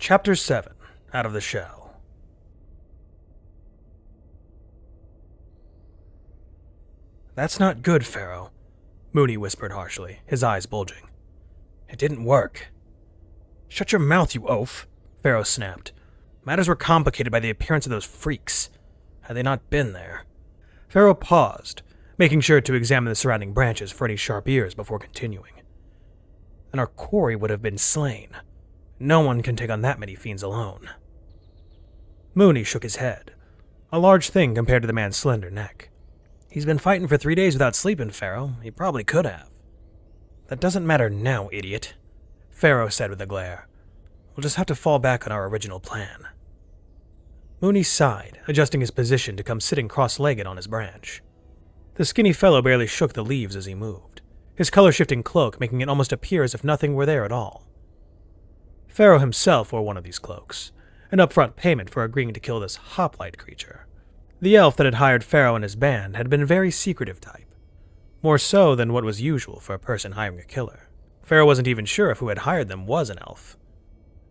Chapter 7. Out of the Shell. "That's not good, Pharaoh," Mooney whispered harshly, his eyes bulging. "It didn't work." "Shut your mouth, you oaf," Pharaoh snapped. "Matters were complicated by the appearance of those freaks. Had they not been there..." Pharaoh paused, making sure to examine the surrounding branches for any sharp ears before continuing. "And our quarry would have been slain. No one can take on that many fiends alone." Mooney shook his head, a large thing compared to the man's slender neck. "He's been fighting for 3 days without sleeping, Pharaoh. He probably could have." "That doesn't matter now, idiot," Pharaoh said with a glare. "We'll just have to fall back on our original plan." Mooney sighed, adjusting his position to come sitting cross-legged on his branch. The skinny fellow barely shook the leaves as he moved, his color-shifting cloak making it almost appear as if nothing were there at all. Pharaoh himself wore one of these cloaks, an upfront payment for agreeing to kill this hoplite creature. The elf that had hired Pharaoh and his band had been a very secretive type, more so than what was usual for a person hiring a killer. Pharaoh wasn't even sure if who had hired them was an elf.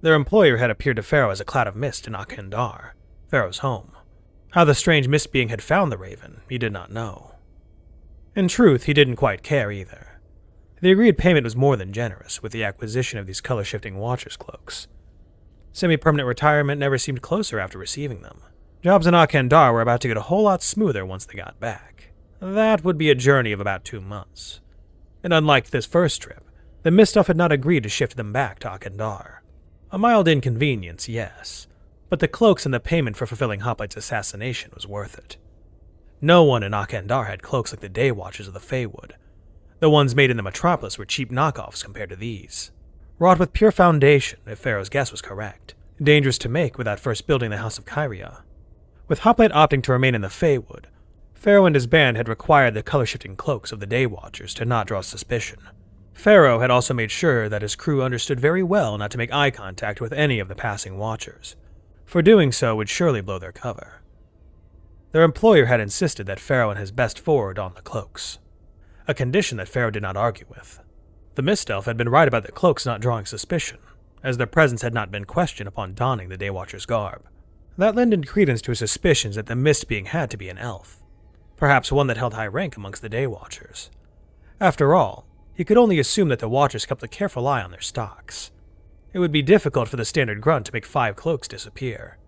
Their employer had appeared to Pharaoh as a cloud of mist in Akandar, Pharaoh's home. How the strange mist being had found the raven, he did not know. In truth, he didn't quite care either. The agreed payment was more than generous with the acquisition of these color-shifting Watcher's cloaks. Semi-permanent retirement never seemed closer after receiving them. Jobs in Akandar were about to get a whole lot smoother once they got back. That would be a journey of about 2 months. And unlike this first trip, the Mist Elf had not agreed to shift them back to Akandar. A mild inconvenience, yes, but the cloaks and the payment for fulfilling Hoplite's assassination was worth it. No one in Akandar had cloaks like the Day Watchers of the Feywood. The ones made in the metropolis were cheap knockoffs compared to these. Wrought with pure foundation, if Pharaoh's guess was correct. Dangerous to make without first building the House of Kyria. With Hoplite opting to remain in the Feywood, Pharaoh and his band had required the color-shifting cloaks of the Day Watchers to not draw suspicion. Pharaoh had also made sure that his crew understood very well not to make eye contact with any of the passing Watchers, for doing so would surely blow their cover. Their employer had insisted that Pharaoh and his best four don the cloaks, a condition that Pharaoh did not argue with. The Mist Elf had been right about the cloaks not drawing suspicion, as their presence had not been questioned upon donning the Day Watcher's garb. That lended credence to his suspicions that the Mist being had to be an elf, perhaps one that held high rank amongst the Day Watchers. After all, he could only assume that the Watchers kept a careful eye on their stocks. It would be difficult for the standard grunt to make 5 cloaks disappear.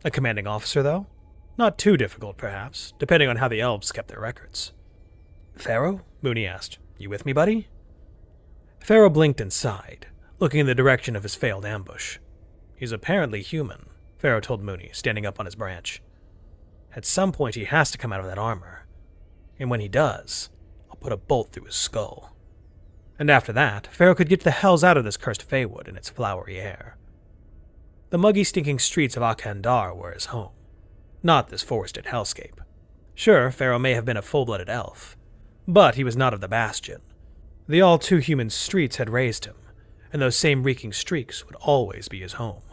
A commanding officer, though? Not too difficult, perhaps, depending on how the elves kept their records. "Pharaoh?" Mooney asked. "You with me, buddy?" Pharaoh blinked and sighed, looking in the direction of his failed ambush. "He's apparently human," Pharaoh told Mooney, standing up on his branch. "At some point he has to come out of that armor. And when he does, I'll put a bolt through his skull." And after that, Pharaoh could get the hells out of this cursed Feywood and its flowery air. The muggy, stinking streets of Akandar were his home, not this forested hellscape. Sure, Pharaoh may have been a full-blooded elf, but he was not of the Bastion. The all-too-human streets had raised him, and those same reeking streaks would always be his home.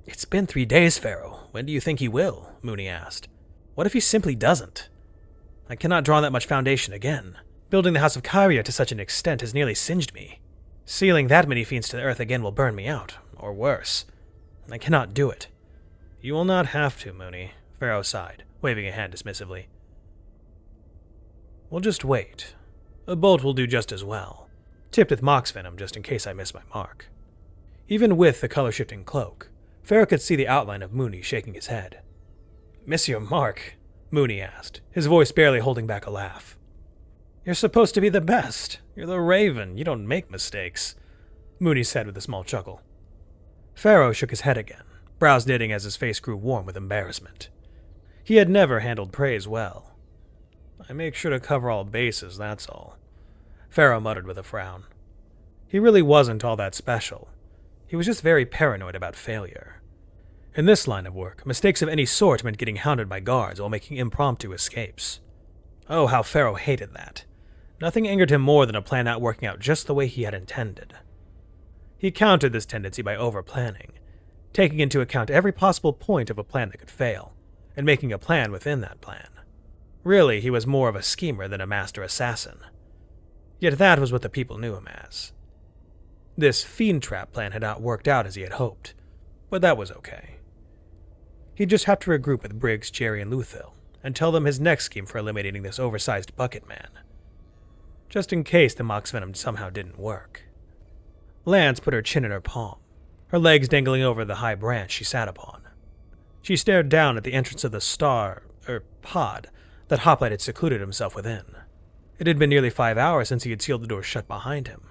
"It's been 3 days, Pharaoh. When do you think he will?" Mooney asked. "What if he simply doesn't? I cannot draw on that much foundation again. Building the House of Kyria to such an extent has nearly singed me. Sealing that many fiends to the earth again will burn me out, or worse. I cannot do it." "You will not have to, Mooney," Pharaoh sighed, waving a hand dismissively. "We'll just wait. A bolt will do just as well, tipped with mox venom just in case I miss my mark." Even with the color-shifting cloak, Pharaoh could see the outline of Mooney shaking his head. "Miss your mark?" Mooney asked, his voice barely holding back a laugh. "You're supposed to be the best. You're the Raven. You don't make mistakes," Mooney said with a small chuckle. Pharaoh shook his head again, brows knitting as his face grew warm with embarrassment. He had never handled praise well. "I make sure to cover all bases, that's all," Pharaoh muttered with a frown. He really wasn't all that special. He was just very paranoid about failure. In this line of work, mistakes of any sort meant getting hounded by guards while making impromptu escapes. Oh, how Pharaoh hated that. Nothing angered him more than a plan not working out just the way he had intended. He countered this tendency by over-planning, taking into account every possible point of a plan that could fail, and making a plan within that plan. Really, he was more of a schemer than a master assassin. Yet that was what the people knew him as. This fiend trap plan had not worked out as he had hoped. but that was okay. He'd just have to regroup with Briggs, Jerry, and Luthil, and tell them his next scheme for eliminating this oversized bucket man. Just in case the Mox Venom somehow didn't work. Lance put her chin in her palm, her legs dangling over the high branch she sat upon. She stared down at the entrance of the pod, that Hoplite had secluded himself within. It had been nearly 5 hours since he had sealed the door shut behind him.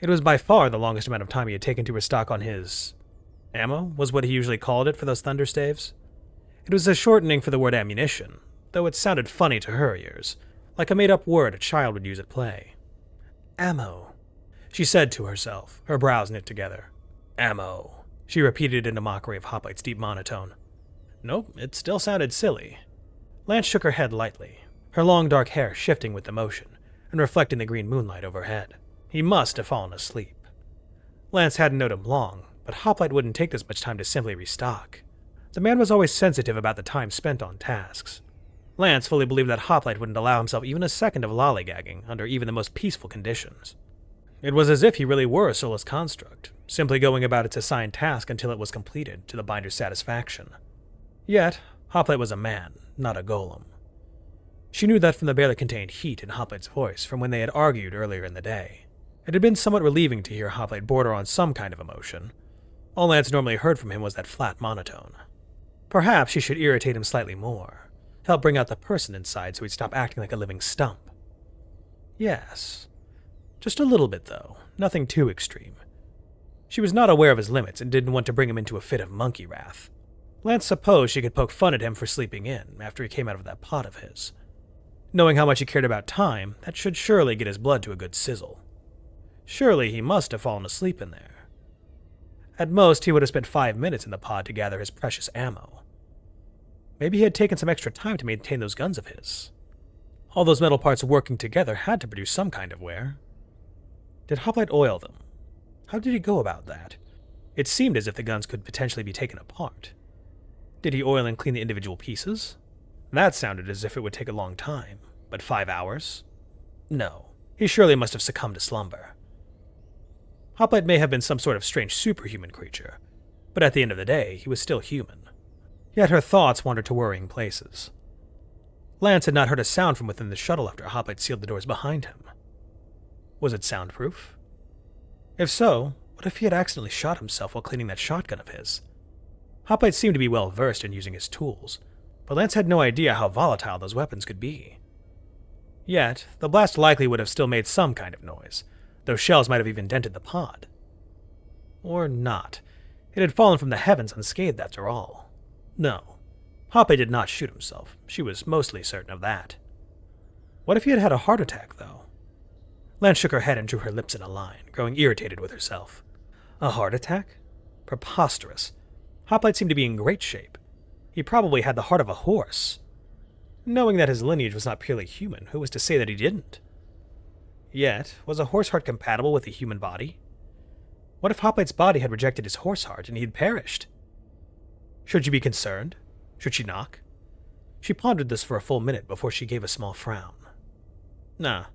It was by far the longest amount of time he had taken to restock on his... ammo, was what he usually called it for those thunderstaves. It was a shortening for the word ammunition, though it sounded funny to her ears, like a made-up word a child would use at play. Ammo, she said to herself, her brows knit together. Ammo, she repeated in a mockery of Hoplite's deep monotone. Nope, it still sounded silly. Lance shook her head lightly, her long dark hair shifting with the motion, and reflecting the green moonlight overhead. He must have fallen asleep. Lance hadn't known him long, but Hoplite wouldn't take this much time to simply restock. The man was always sensitive about the time spent on tasks. Lance fully believed that Hoplite wouldn't allow himself even a second of lollygagging under even the most peaceful conditions. It was as if he really were a soulless construct, simply going about its assigned task until it was completed to the binder's satisfaction. Yet, Hoplite was a man, not a golem. She knew that from the barely contained heat in Hoplite's voice from when they had argued earlier in the day. It had been somewhat relieving to hear Hoplite border on some kind of emotion. All Lance normally heard from him was that flat monotone. Perhaps she should irritate him slightly more, help bring out the person inside so he'd stop acting like a living stump. Yes. Just a little bit, though, nothing too extreme. She was not aware of his limits and didn't want to bring him into a fit of monkey wrath. Lance supposed she could poke fun at him for sleeping in after he came out of that pot of his. Knowing how much he cared about time, that should surely get his blood to a good sizzle. Surely he must have fallen asleep in there. At most, he would have spent 5 minutes in the pod to gather his precious ammo. Maybe he had taken some extra time to maintain those guns of his. All those metal parts working together had to produce some kind of wear. Did Hoplite oil them? How did he go about that? It seemed as if the guns could potentially be taken apart. Did he oil and clean the individual pieces? That sounded as if it would take a long time, but 5 hours? No, he surely must have succumbed to slumber. Hoplite may have been some sort of strange superhuman creature, but at the end of the day, he was still human. Yet her thoughts wandered to worrying places. Lance had not heard a sound from within the shuttle after Hoplite sealed the doors behind him. Was it soundproof? If so, what if he had accidentally shot himself while cleaning that shotgun of his? Hoplite seemed to be well versed in using his tools, but Lance had no idea how volatile those weapons could be. Yet, the blast likely would have still made some kind of noise, though shells might have even dented the pod. Or not. It had fallen from the heavens unscathed after all. No, Hoplite did not shoot himself. She was mostly certain of that. What if he had had a heart attack, though? Lance shook her head and drew her lips in a line, growing irritated with herself. A heart attack? Preposterous. Hoplite seemed to be in great shape. He probably had the heart of a horse. Knowing that his lineage was not purely human, who was to say that he didn't? Yet, was a horse heart compatible with a human body? What if Hoplite's body had rejected his horse heart and he had perished? Should she be concerned? Should she knock? She pondered this for a full minute before she gave a small frown. Nah.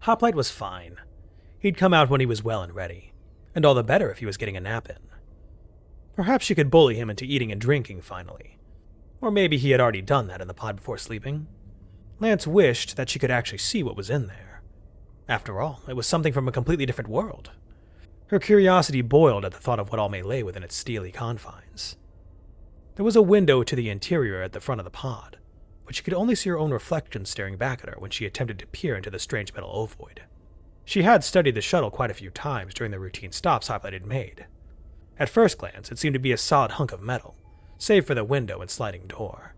Hoplite was fine. He'd come out when he was well and ready, and all the better if he was getting a nap in. Perhaps she could bully him into eating and drinking finally. Or maybe he had already done that in the pod before sleeping. Lance wished that she could actually see what was in there. After all, it was something from a completely different world. Her curiosity boiled at the thought of what all may lay within its steely confines. There was a window to the interior at the front of the pod, but she could only see her own reflection staring back at her when she attempted to peer into the strange metal ovoid. She had studied the shuttle quite a few times during the routine stops Hoplite had made. At first glance, it seemed to be a solid hunk of metal, save for the window and sliding door.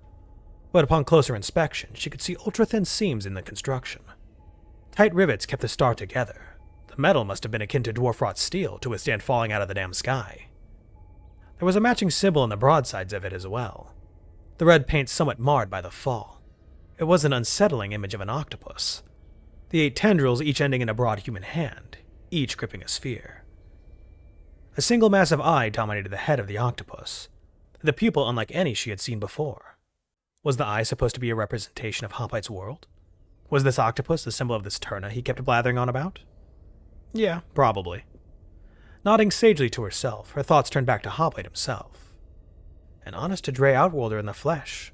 But upon closer inspection, she could see ultra-thin seams in the construction. Tight rivets kept the star together. The metal must have been akin to dwarf-wrought steel to withstand falling out of the damn sky. There was a matching symbol on the broadsides of it as well, the red paint somewhat marred by the fall. It was an unsettling image of an octopus. The 8 tendrils each ending in a broad human hand, each gripping a sphere. A single massive eye dominated the head of the octopus, the pupil unlike any she had seen before. Was the eye supposed to be a representation of Hoplite's world? Was this octopus the symbol of this Turna he kept blathering on about? Yeah, probably. Nodding sagely to herself, her thoughts turned back to Hoplite himself. An honest-to-Dre outworlder in the flesh.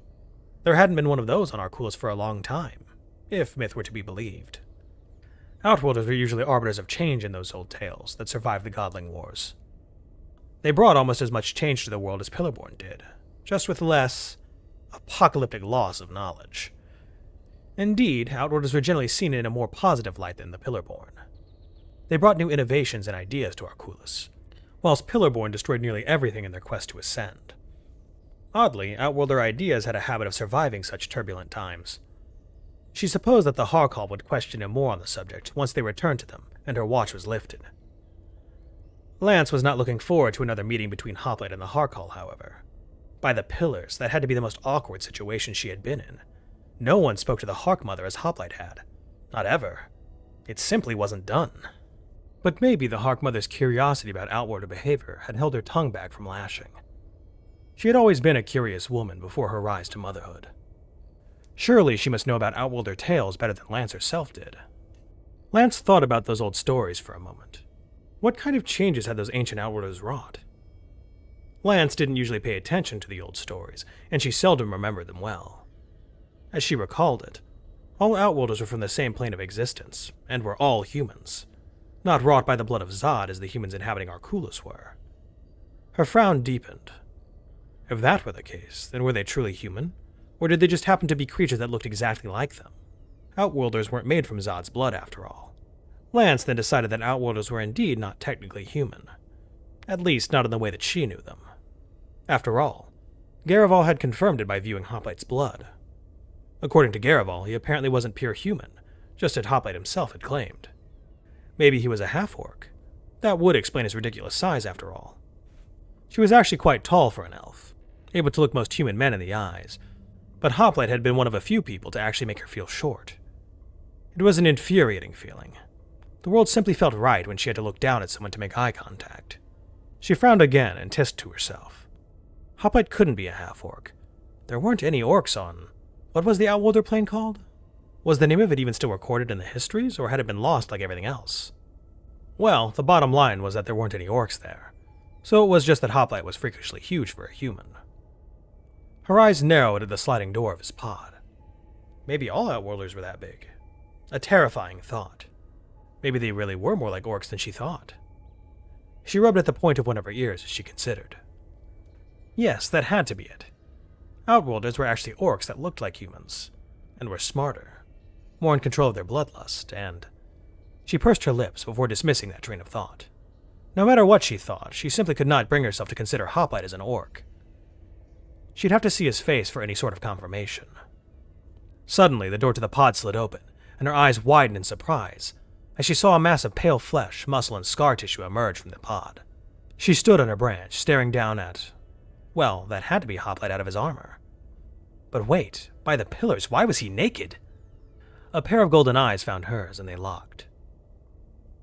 There hadn't been one of those on Arculus for a long time, if myth were to be believed. Outworlders were usually arbiters of change in those old tales that survived the Godling Wars. They brought almost as much change to the world as Pillarborn did, just with less apocalyptic loss of knowledge. Indeed, Outworlders were generally seen in a more positive light than the Pillarborn. They brought new innovations and ideas to Arculus, whilst Pillarborn destroyed nearly everything in their quest to ascend. Oddly, Outworlder ideas had a habit of surviving such turbulent times. She supposed that the Harkal would question him more on the subject once they returned to them and her watch was lifted. Lance was not looking forward to another meeting between Hoplite and the Harkal, however. By the pillars, that had to be the most awkward situation she had been in. No one spoke to the Hark Mother as Hoplite had. Not ever. It simply wasn't done. But maybe the Hark Mother's curiosity about Outworlder behavior had held her tongue back from lashing. She had always been a curious woman before her rise to motherhood. Surely she must know about Outworlder tales better than Lance herself did. Lance thought about those old stories for a moment. What kind of changes had those ancient Outworlders wrought? Lance didn't usually pay attention to the old stories, and she seldom remembered them well. As she recalled it, all Outworlders were from the same plane of existence, and were all humans, not wrought by the blood of Zod as the humans inhabiting Arculus were. Her frown deepened. If that were the case, then were they truly human? Or did they just happen to be creatures that looked exactly like them? Outworlders weren't made from Zod's blood, after all. Lance then decided that Outworlders were indeed not technically human. At least not in the way that she knew them. After all, Garival had confirmed it by viewing Hoplite's blood. According to Garival, he apparently wasn't pure human, just as Hoplite himself had claimed. Maybe he was a half-orc. That would explain his ridiculous size, after all. She was actually quite tall for an elf, able to look most human men in the eyes, but Hoplite had been one of a few people to actually make her feel short. It was an infuriating feeling. The world simply felt right when she had to look down at someone to make eye contact. She frowned again and hissed to herself. Hoplite couldn't be a half-orc. There weren't any orcs on... What was the Outworlder plane called? Was the name of it even still recorded in the histories, or had it been lost like everything else? Well, the bottom line was that there weren't any orcs there, so it was just that Hoplite was freakishly huge for a human. Her eyes narrowed at the sliding door of his pod. Maybe all Outworlders were that big. A terrifying thought. Maybe they really were more like orcs than she thought. She rubbed at the point of one of her ears as she considered. Yes, that had to be it. Outworlders were actually orcs that looked like humans, and were smarter, more in control of their bloodlust, and... She pursed her lips before dismissing that train of thought. No matter what she thought, she simply could not bring herself to consider Hoplite as an orc. She'd have to see his face for any sort of confirmation. Suddenly, the door to the pod slid open, and her eyes widened in surprise, as she saw a mass of pale flesh, muscle, and scar tissue emerge from the pod. She stood on her branch, staring down at... Well, that had to be Hoplite out of his armor. But wait, by the pillars, why was he naked? A pair of golden eyes found hers, and they locked.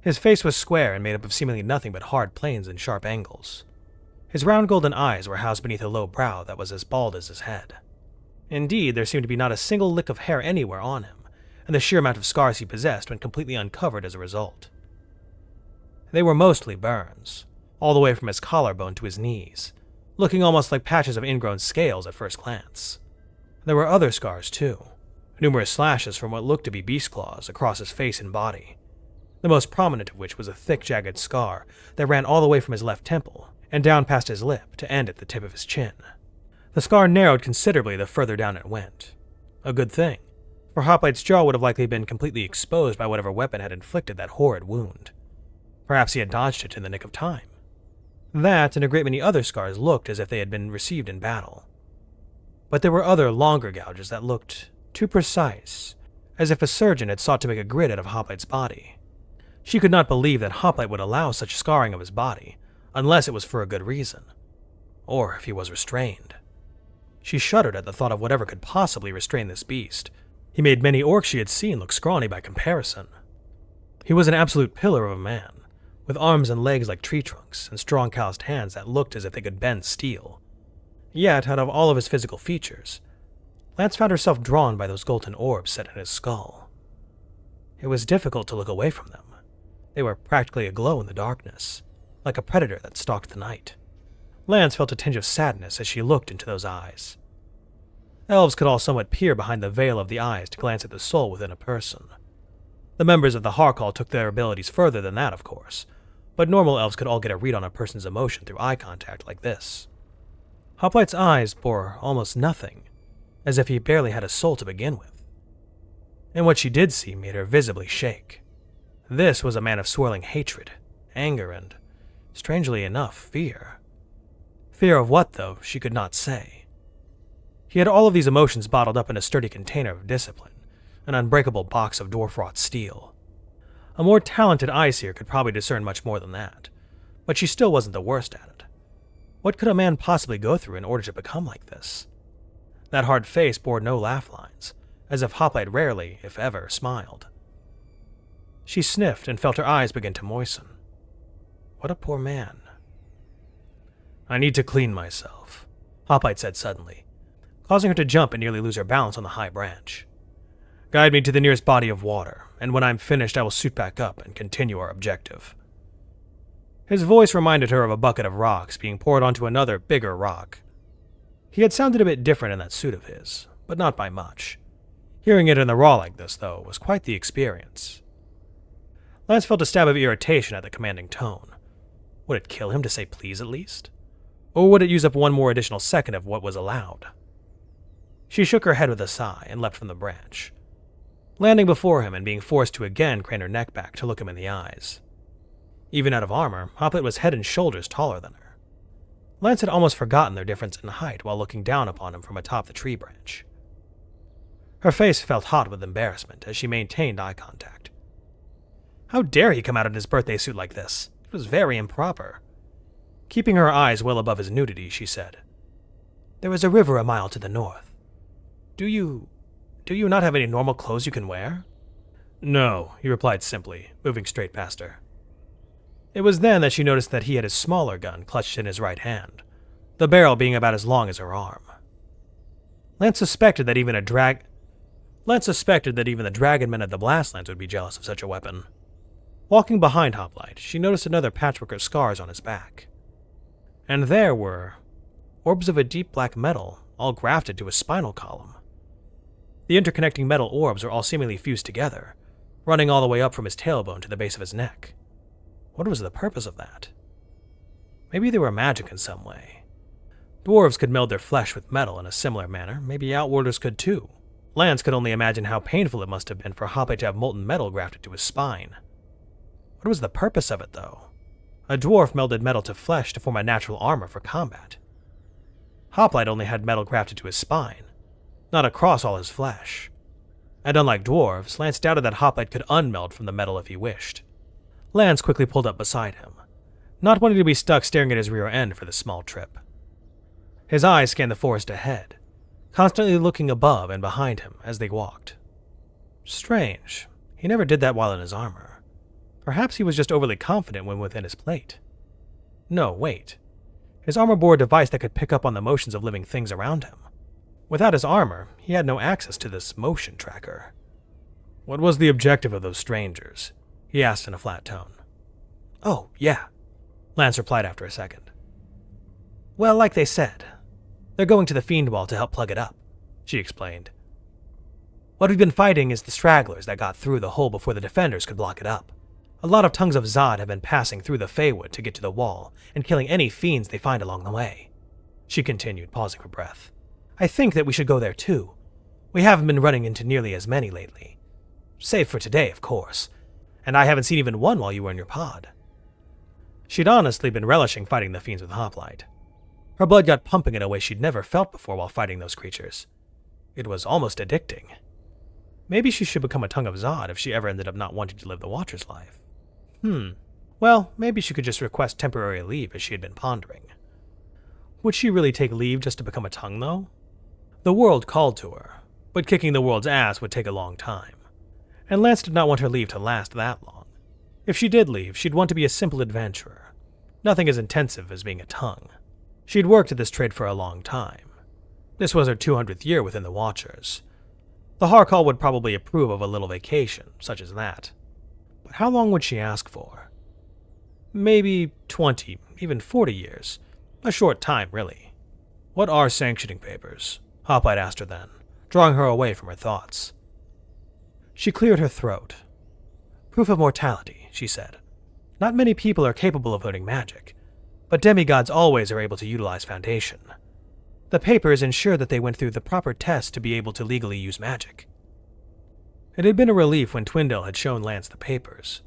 His face was square and made up of seemingly nothing but hard planes and sharp angles. His round golden eyes were housed beneath a low brow that was as bald as his head. Indeed, there seemed to be not a single lick of hair anywhere on him, and the sheer amount of scars he possessed went completely uncovered as a result. They were mostly burns, all the way from his collarbone to his knees, looking almost like patches of ingrown scales at first glance. There were other scars, too, numerous slashes from what looked to be beast claws across his face and body, the most prominent of which was a thick, jagged scar that ran all the way from his left temple and down past his lip to end at the tip of his chin. The scar narrowed considerably the further down it went. A good thing, for Hoplite's jaw would have likely been completely exposed by whatever weapon had inflicted that horrid wound. Perhaps he had dodged it in the nick of time. That and a great many other scars looked as if they had been received in battle. But there were other longer gouges that looked too precise, as if a surgeon had sought to make a grid out of Hoplite's body. She could not believe that Hoplite would allow such scarring of his body, unless it was for a good reason, or if he was restrained. She shuddered at the thought of whatever could possibly restrain this beast. He made many orcs she had seen look scrawny by comparison. He was an absolute pillar of a man, with arms and legs like tree trunks, and strong calloused hands that looked as if they could bend steel. Yet, out of all of his physical features, Lance found herself drawn by those golden orbs set in his skull. It was difficult to look away from them. They were practically aglow in the darkness. like a predator that stalked the night. Lance felt a tinge of sadness as she looked into those eyes. Elves could all somewhat peer behind the veil of the eyes to glance at the soul within a person. The members of the Harkal took their abilities further than that, of course, but normal elves could all get a read on a person's emotion through eye contact like this. Hoplite's eyes bore almost nothing, as if he barely had a soul to begin with. And what she did see made her visibly shake. This was a man of swirling hatred, anger, and, strangely enough, fear. Fear of what, though, she could not say. He had all of these emotions bottled up in a sturdy container of discipline, an unbreakable box of dwarf-wrought steel. A more talented eye-seer could probably discern much more than that, but she still wasn't the worst at it. What could a man possibly go through in order to become like this? That hard face bore no laugh lines, as if Hoplite rarely, if ever, smiled. She sniffed and felt her eyes begin to moisten. What a poor man. I need to clean myself, Hoplite said suddenly, causing her to jump and nearly lose her balance on the high branch. Guide me to the nearest body of water, and when I'm finished I will suit back up and continue our objective. His voice reminded her of a bucket of rocks being poured onto another, bigger rock. He had sounded a bit different in that suit of his, but not by much. Hearing it in the raw like this, though, was quite the experience. Lance felt a stab of irritation at the commanding tone. Would it kill him to say please at least? Or would it use up one more additional second of what was allowed? She shook her head with a sigh and leapt from the branch, landing before him and being forced to again crane her neck back to look him in the eyes. Even out of armor, Hoplite was head and shoulders taller than her. Lance had almost forgotten their difference in height while looking down upon him from atop the tree branch. Her face felt hot with embarrassment as she maintained eye contact. How dare he come out in his birthday suit like this? It was very improper. Keeping her eyes well above his nudity, she said, "There is a river a mile to the north. Do you not have any normal clothes you can wear?" "No," he replied simply, moving straight past her. It was then that she noticed that he had his smaller gun clutched in his right hand, the barrel being about as long as her arm. Lance suspected that even the dragon men of the Blastlands would be jealous of such a weapon. Walking behind Hoplite, she noticed another patchwork of scars on his back. And there were orbs of a deep black metal, all grafted to his spinal column. The interconnecting metal orbs were all seemingly fused together, running all the way up from his tailbone to the base of his neck. What was the purpose of that? Maybe they were magic in some way. Dwarves could meld their flesh with metal in a similar manner, maybe Outworlders could too. Lance could only imagine how painful it must have been for Hoplite to have molten metal grafted to his spine. What was the purpose of it, though? A dwarf melded metal to flesh to form a natural armor for combat. Hoplite only had metal grafted to his spine, not across all his flesh. And unlike dwarves, Lance doubted that Hoplite could unmeld from the metal if he wished. Lance quickly pulled up beside him, not wanting to be stuck staring at his rear end for this small trip. His eyes scanned the forest ahead, constantly looking above and behind him as they walked. Strange, he never did that while in his armor. Perhaps he was just overly confident when within his plate. No, wait. His armor bore a device that could pick up on the motions of living things around him. Without his armor, he had no access to this motion tracker. What was the objective of those strangers? He asked in a flat tone. "Oh, yeah," Lance replied after a second. "Well, like they said, they're going to the Fiend Wall to help plug it up," she explained. "What we've been fighting is the stragglers that got through the hole before the defenders could block it up. A lot of tongues of Zod have been passing through the Feywood to get to the wall and killing any fiends they find along the way," she continued, pausing for breath. "I think that we should go there too. We haven't been running into nearly as many lately. Save for today, of course. And I haven't seen even one while you were in your pod." She'd honestly been relishing fighting the fiends with Hoplite. Her blood got pumping in a way she'd never felt before while fighting those creatures. It was almost addicting. Maybe she should become a Tongue of Zod if she ever ended up not wanting to live the Watcher's life. Well, maybe she could just request temporary leave as she had been pondering. Would she really take leave just to become a tongue, though? The world called to her, but kicking the world's ass would take a long time. And Lance did not want her leave to last that long. If she did leave, she'd want to be a simple adventurer. Nothing as intensive as being a tongue. She'd worked at this trade for a long time. This was her 200th year within the Watchers. The Harkal would probably approve of a little vacation, such as that. But how long would she ask for? Maybe 20, even 40 years. A short time, really. What are sanctioning papers? Hoplite asked her then, drawing her away from her thoughts. She cleared her throat. Proof of mortality, she said. Not many people are capable of learning magic, but demigods always are able to utilize Foundation. The papers ensure that they went through the proper tests to be able to legally use magic. It had been a relief when Twindale had shown Lance the papers.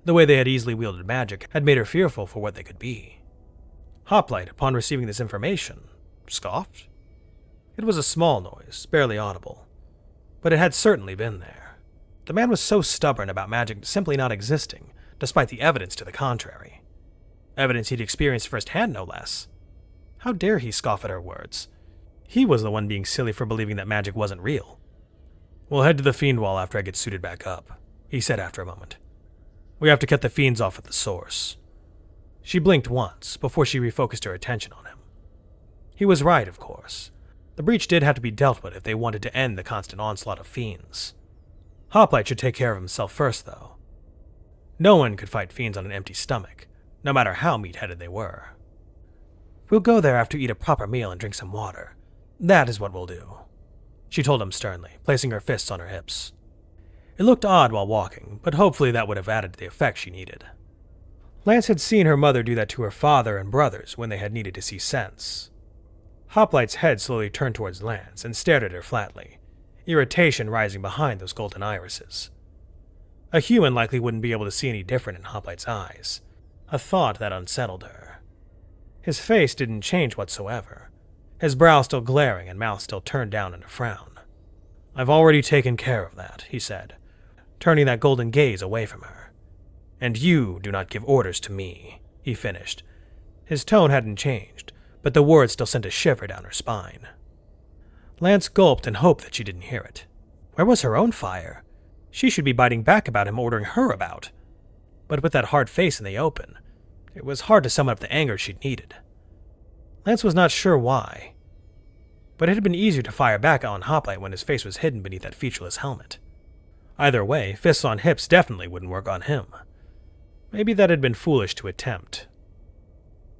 The way they had easily wielded magic had made her fearful for what they could be. Hoplite, upon receiving this information, scoffed. It was a small noise, barely audible, but it had certainly been there. The man was so stubborn about magic simply not existing, despite the evidence to the contrary. Evidence he'd experienced firsthand, no less. How dare he scoff at her words? He was the one being silly for believing that magic wasn't real. "We'll head to the Fiend Wall after I get suited back up," he said after a moment. "We have to cut the fiends off at the source." She blinked once before she refocused her attention on him. He was right, of course. The breach did have to be dealt with if they wanted to end the constant onslaught of fiends. Hoplite should take care of himself first, though. No one could fight fiends on an empty stomach, no matter how meat-headed they were. "We'll go there after you eat a proper meal and drink some water. That is what we'll do," she told him sternly, placing her fists on her hips. It looked odd while walking, but hopefully that would have added to the effect she needed. Lance had seen her mother do that to her father and brothers when they had needed to see sense. Hoplite's head slowly turned towards Lance and stared at her flatly, irritation rising behind those golden irises. A human likely wouldn't be able to see any different in Hoplite's eyes, a thought that unsettled her. His face didn't change whatsoever, his brow still glaring and mouth still turned down in a frown. "I've already taken care of that," he said, turning that golden gaze away from her. "And you do not give orders to me," he finished. His tone hadn't changed, but the words still sent a shiver down her spine. Lance gulped and hoped that she didn't hear it. Where was her own fire? She should be biting back about him ordering her about. But with that hard face in the open, it was hard to summon up the anger she'd needed. Lance was not sure why, but it had been easier to fire back on Hoplite when his face was hidden beneath that featureless helmet. Either way, fists on hips definitely wouldn't work on him. Maybe that had been foolish to attempt.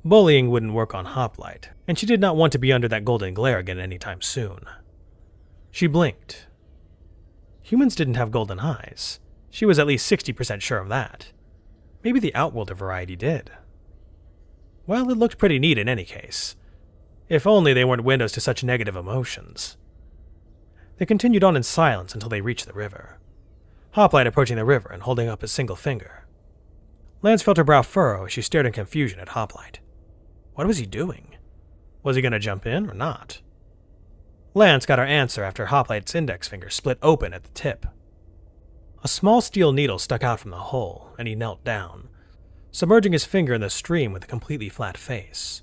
Bullying wouldn't work on Hoplite, and she did not want to be under that golden glare again anytime soon. She blinked. Humans didn't have golden eyes. She was at least 60% sure of that. Maybe the Outworlder variety did. Well, it looked pretty neat in any case. If only they weren't windows to such negative emotions. They continued on in silence until they reached the river. Hoplite approaching the river and holding up his single finger. Lance felt her brow furrow as she stared in confusion at Hoplite. What was he doing? Was he going to jump in or not? Lance got her answer after Hoplite's index finger split open at the tip. A small steel needle stuck out from the hole, and he knelt down, submerging his finger in the stream with a completely flat face.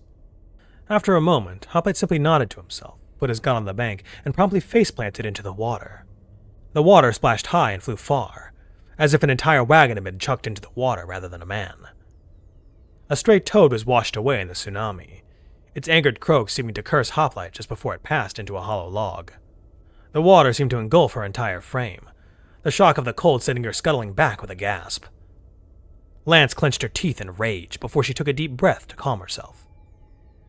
After a moment, Hoplite simply nodded to himself, put his gun on the bank, and promptly face-planted into the water. The water splashed high and flew far, as if an entire wagon had been chucked into the water rather than a man. A stray toad was washed away in the tsunami, its angered croak seeming to curse Hoplite just before it passed into a hollow log. The water seemed to engulf her entire frame, the shock of the cold sending her scuttling back with a gasp. Lance clenched her teeth in rage before she took a deep breath to calm herself.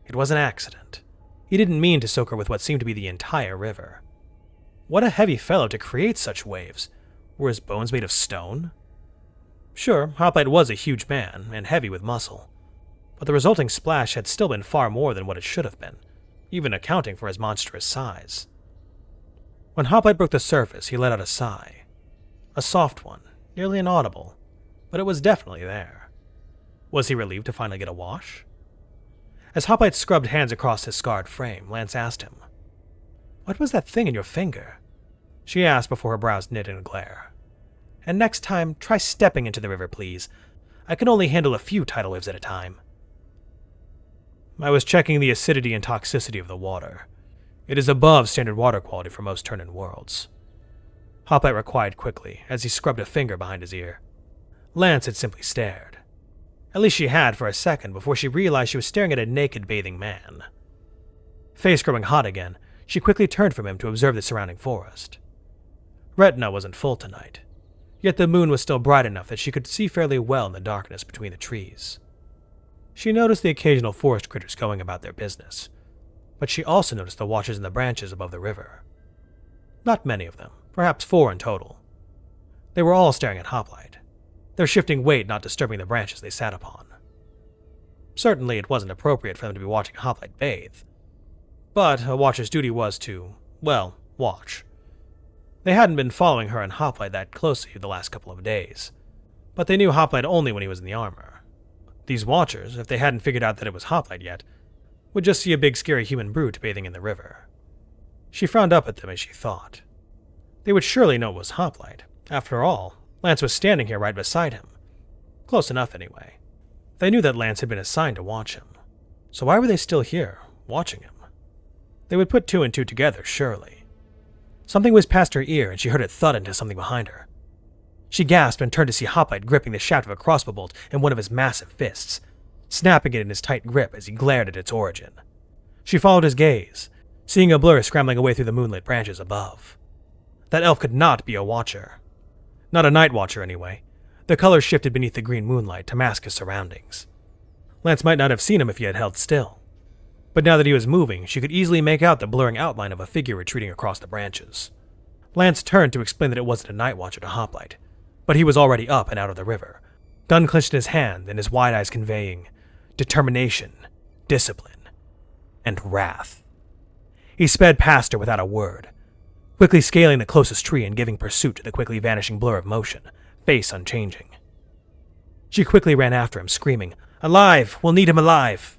It was an accident. He didn't mean to soak her with what seemed to be the entire river. What a heavy fellow to create such waves. Were his bones made of stone? Sure, Hoplite was a huge man, and heavy with muscle, but the resulting splash had still been far more than what it should have been, even accounting for his monstrous size. When Hoplite broke the surface, he let out a sigh. A soft one, nearly inaudible, but it was definitely there. Was he relieved to finally get a wash? As Hoplite scrubbed hands across his scarred frame, Lance asked him, "What was that thing in your finger?" She asked before her brows knit in a glare. "And next time, try stepping into the river, please. I can only handle a few tidal waves at a time." "I was checking the acidity and toxicity of the water. It is above standard water quality for most turn-in worlds." Hoplite required quickly as he scrubbed a finger behind his ear. Lance had simply stared. At least she had for a second before she realized she was staring at a naked bathing man. Face growing hot again, she quickly turned from him to observe the surrounding forest. Retina wasn't full tonight, yet the moon was still bright enough that she could see fairly well in the darkness between the trees. She noticed the occasional forest critters going about their business, but she also noticed the watchers in the branches above the river. Not many of them, perhaps 4 in total. They were all staring at Hoplite, their shifting weight not disturbing the branches they sat upon. Certainly it wasn't appropriate for them to be watching Hoplite bathe, but a watcher's duty was to, well, watch. They hadn't been following her and Hoplite that closely the last couple of days, but they knew Hoplite only when he was in the armor. These watchers, if they hadn't figured out that it was Hoplite yet, would just see a big scary human brute bathing in the river. She frowned up at them as she thought. They would surely know it was Hoplite. After all, Lance was standing here right beside him. Close enough anyway. They knew that Lance had been assigned to watch him, so why were they still here, watching him? They would put 2 and 2 together, surely. Something whizzed past her ear and she heard it thud into something behind her. She gasped and turned to see Hoplite gripping the shaft of a crossbow bolt in one of his massive fists, snapping it in his tight grip as he glared at its origin. She followed his gaze, seeing a blur scrambling away through the moonlit branches above. That elf could not be a watcher. Not a night watcher, anyway. The colors shifted beneath the green moonlight to mask his surroundings. Lance might not have seen him if he had held still, but now that he was moving, she could easily make out the blurring outline of a figure retreating across the branches. Lance turned to explain that it wasn't a night watcher to Hoplite, but he was already up and out of the river, gun clenched in his hand and his wide eyes conveying determination, discipline, and wrath. He sped past her without a word, quickly scaling the closest tree and giving pursuit to the quickly vanishing blur of motion, face unchanging. She quickly ran after him, screaming, "Alive! We'll need him alive!"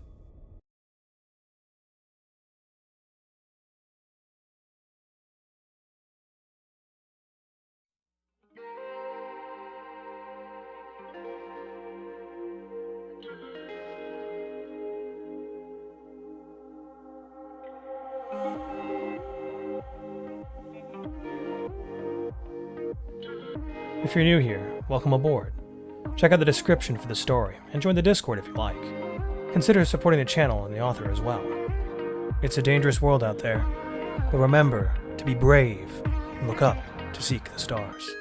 If you're new here, welcome aboard. Check out the description for the story, and join the Discord if you like. Consider supporting the channel and the author as well. It's a dangerous world out there, but remember to be brave and look up to seek the stars.